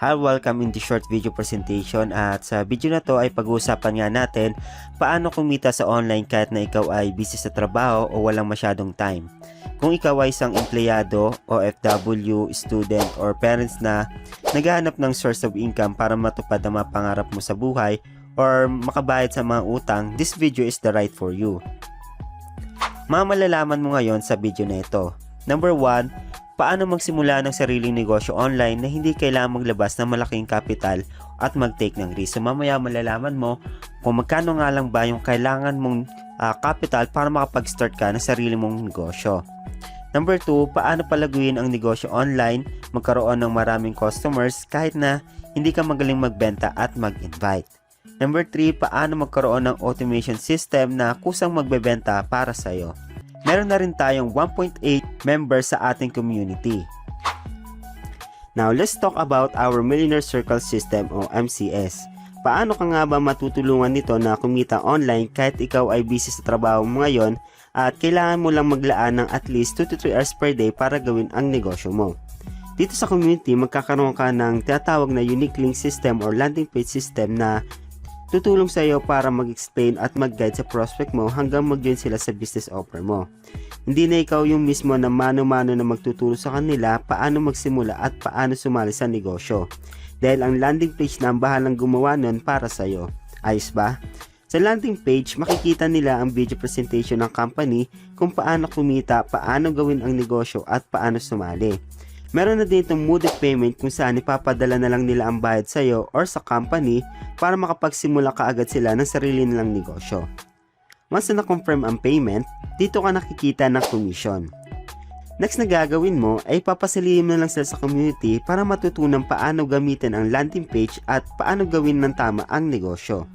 Hi, welcome in this short video presentation at sa video na to ay pag-uusapan nga natin paano kumita sa online kahit na ikaw ay busy sa trabaho o walang masyadong time. Kung ikaw ay isang empleyado, OFW, student or parents na naghahanap ng source of income para matupad ang mga pangarap mo sa buhay or makabayad sa mga utang, this video is the right for you. Malalaman mo ngayon sa video na ito. Number 1, paano magsimula ng sariling negosyo online na hindi kailangan maglabas ng malaking kapital at mag-take ng risk. So mamaya malalaman mo kung magkano nga lang ba yung kailangan mong capital para makapag-start ka ng sarili mong negosyo. Number 2, paano palaguin ang negosyo online, magkaroon ng maraming customers kahit na hindi ka magaling magbenta at mag-invite. Number 3, paano magkaroon ng automation system na kusang magbebenta para sa iyo. Meron na rin tayong 1.8 members sa ating community. Now, let's talk about our Millionaire Circle System o MCS. Paano ka nga ba matutulungan nito na kumita online kahit ikaw ay busy sa trabaho mo ngayon at kailangan mo lang maglaan ng at least 2 to 3 hours per day para gawin ang negosyo mo. Dito sa community, magkakaroon ka ng tinatawag na unique link system or landing page system na tutulong sa iyo para mag-explain at mag-guide sa prospect mo hanggang mag-join sila sa business offer mo. Hindi na ikaw yung mismo na mano-mano na magtuturo sa kanila paano magsimula at paano sumali sa negosyo. Dahil ang landing page na ang bahalang gumawa nun para sa iyo. Ayos ba? Sa landing page, makikita nila ang video presentation ng company kung paano kumita, paano gawin ang negosyo at paano sumali. Meron na dito mode of payment kung saan ipapadala na lang nila ang bayad sa iyo or sa company para makapagsimula kaagad sila ng sarili nilang negosyo. Once na na-confirm ang payment, dito ka nakikita ng commission. Next na gagawin mo ay papasilihim na lang sila sa community para matutunan paano gamitin ang landing page at paano gawin ng tama ang negosyo.